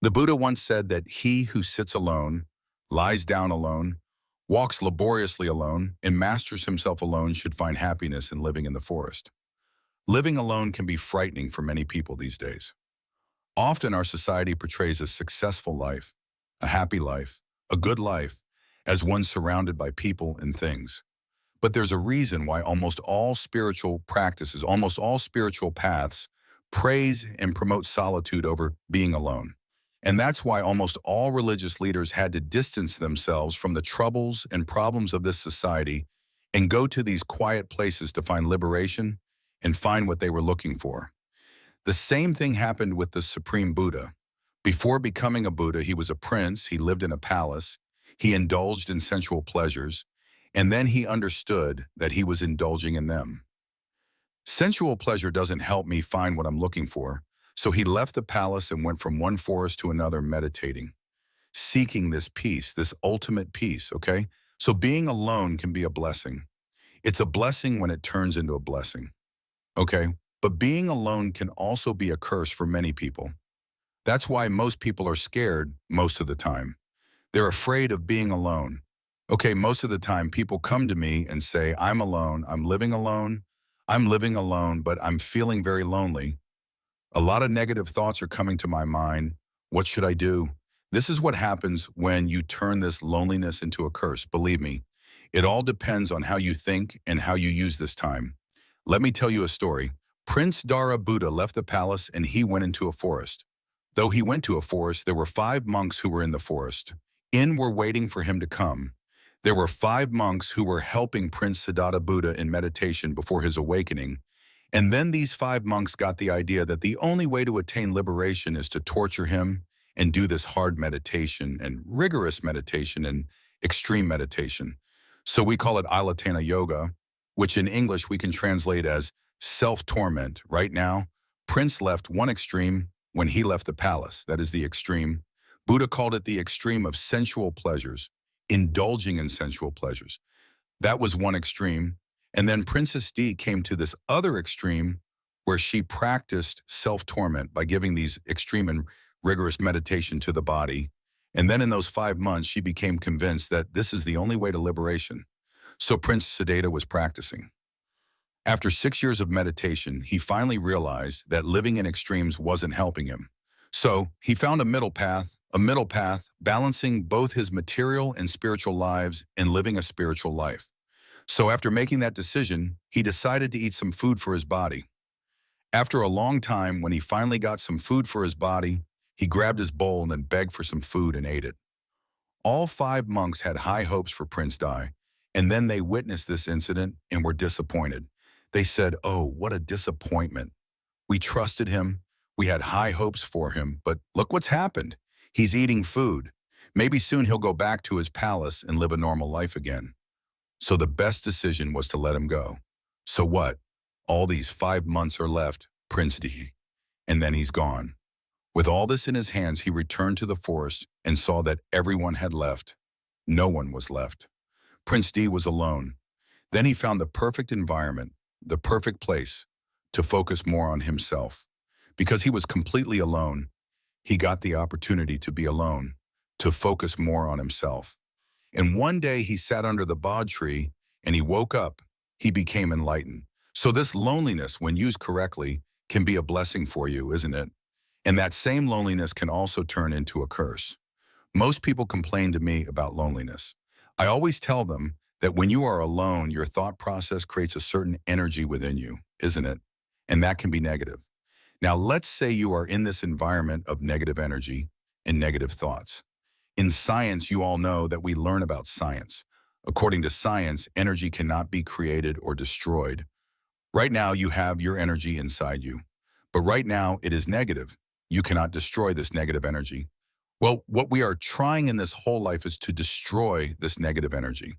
The Buddha once said that he who sits alone, lies down alone, walks laboriously alone, and masters himself alone should find happiness in living in the forest. Living alone can be frightening for many people these days. Often our society portrays a successful life, a happy life, a good life, as one surrounded by people and things. But there's a reason why almost all spiritual practices, almost all spiritual paths, praise and promote solitude over being alone. And that's why almost all religious leaders had to distance themselves from the troubles and problems of this society and go to these quiet places to find liberation and find what they were looking for. The same thing happened with the Supreme Buddha. Before becoming a Buddha, he was a prince, he lived in a palace, he indulged in sensual pleasures, and then he understood that he was indulging in them. Sensual pleasure doesn't help me find what I'm looking for, so he left the palace and went from one forest to another meditating, seeking this peace, this ultimate peace, okay? So being alone can be a blessing. It's a blessing when it turns into a blessing, okay? But being alone can also be a curse for many people. That's why most people are scared most of the time. They're afraid of being alone. Okay, most of the time people come to me and say, I'm alone, I'm living alone, but I'm feeling very lonely. A lot of negative thoughts are coming to my mind. What should I do? This is what happens when you turn this loneliness into a curse. Believe me, it all depends on how you think and how you use this time. Let me tell you a story. Prince Dara Buddha left the palace and he went into a forest. Though he went to a forest, there were 5 monks who were in the forest. In were waiting for him to come. There were 5 monks who were helping Prince Siddhartha Buddha in meditation before his awakening. And then these 5 monks got the idea that the only way to attain liberation is to torture him and do this hard meditation and rigorous meditation and extreme meditation. So we call it Alatana Yoga, which in English we can translate as self-torment. Right now, Prince left one extreme when he left the palace. That is the extreme. Buddha called it the extreme of sensual pleasures, indulging in sensual pleasures. That was one extreme. And then Princess D came to this other extreme where she practiced self-torment by giving these extreme and rigorous meditation to the body. And then in those 5 months, she became convinced that this is the only way to liberation. So Prince Siddhartha was practicing. After 6 years of meditation, he finally realized that living in extremes wasn't helping him. So he found a middle path, balancing both his material and spiritual lives and living a spiritual life. So after making that decision, he decided to eat some food for his body. After a long time, when he finally got some food for his body, he grabbed his bowl and begged for some food and ate it. All 5 monks had high hopes for Prince Di, and then they witnessed this incident and were disappointed. They said, "Oh, what a disappointment. We trusted him, we had high hopes for him, but look what's happened. He's eating food. Maybe soon he'll go back to his palace and live a normal life again." So the best decision was to let him go. So what? All these 5 months are left, Prince D, and then he's gone. With all this in his hands, he returned to the forest and saw that everyone had left. No one was left. Prince D was alone. Then he found the perfect environment, the perfect place to focus more on himself. Because he was completely alone, he got the opportunity to be alone, to focus more on himself. And one day he sat under the bod tree and he woke up. He became enlightened. So this loneliness, when used correctly, can be a blessing for you, isn't it? And that same loneliness can also turn into a curse. Most people complain to me about loneliness. I always tell them that when you are alone, your thought process creates a certain energy within you, isn't it? And that can be negative. Now, let's say you are in this environment of negative energy and negative thoughts. In science, you all know that we learn about science. According to science, energy cannot be created or destroyed. Right now, you have your energy inside you. But right now, it is negative. You cannot destroy this negative energy. Well, what we are trying in this whole life is to destroy this negative energy.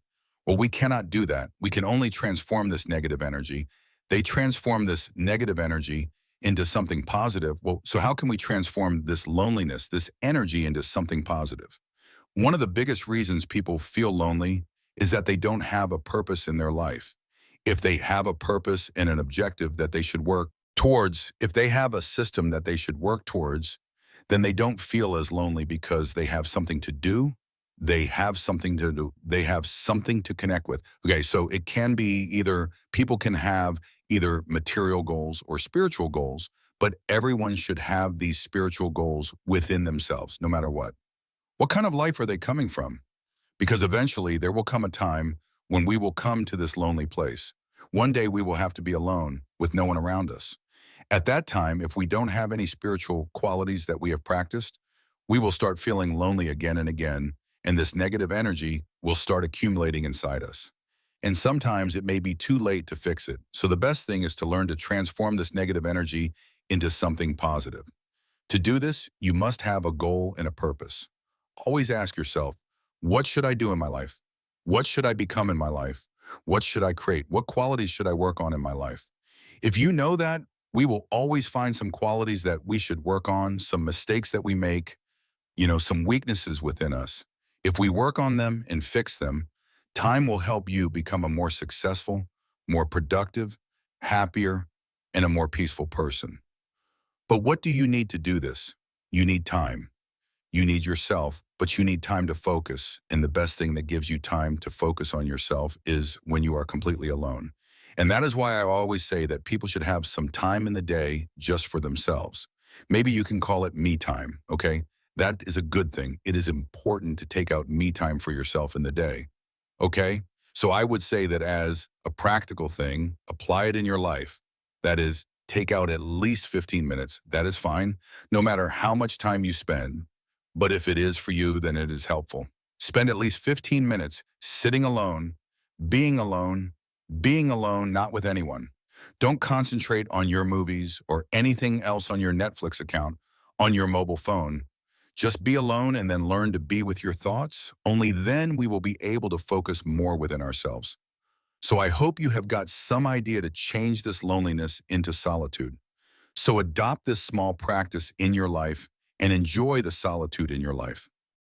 Well, we cannot do that. We can only transform this negative energy. They transform this negative energy into something positive. Well, so how can we transform this loneliness, this energy into something positive? One of the biggest reasons people feel lonely is that they don't have a purpose in their life. If they have a purpose and an objective that they should work towards, if they have a system that they should work towards, then they don't feel as lonely because they have something to do. They have something to do. They have something to connect with. Okay, so it can be either people can have either material goals or spiritual goals, but everyone should have these spiritual goals within themselves, no matter what. What kind of life are they coming from? Because eventually there will come a time when we will come to this lonely place. One day we will have to be alone with no one around us. At that time, if we don't have any spiritual qualities that we have practiced, we will start feeling lonely again and again, and this negative energy will start accumulating inside us. And sometimes it may be too late to fix it. So the best thing is to learn to transform this negative energy into something positive. To do this, you must have a goal and a purpose. Always ask yourself, what should I do in my life? What should I become in my life? What should I create? What qualities should I work on in my life? If you know that, we will always find some qualities that we should work on, some mistakes that we make, some weaknesses within us. If we work on them and fix them, time will help you become a more successful, more productive, happier, and a more peaceful person. But what do you need to do this? You need time. You need yourself, but you need time to focus. And the best thing that gives you time to focus on yourself is when you are completely alone. And that is why I always say that people should have some time in the day just for themselves. Maybe you can call it me time, okay? That is a good thing. It is important to take out me time for yourself in the day, okay? So I would say that as a practical thing, apply it in your life. That is, take out at least 15 minutes. That is fine, no matter how much time you spend. But if it is for you, then it is helpful. Spend at least 15 minutes sitting alone, being alone, being alone, not with anyone. Don't concentrate on your movies or anything else on your Netflix account, on your mobile phone. Just be alone and then learn to be with your thoughts. Only then we will be able to focus more within ourselves. So I hope you have got some idea to change this loneliness into solitude. So adopt this small practice in your life and enjoy the solitude in your life.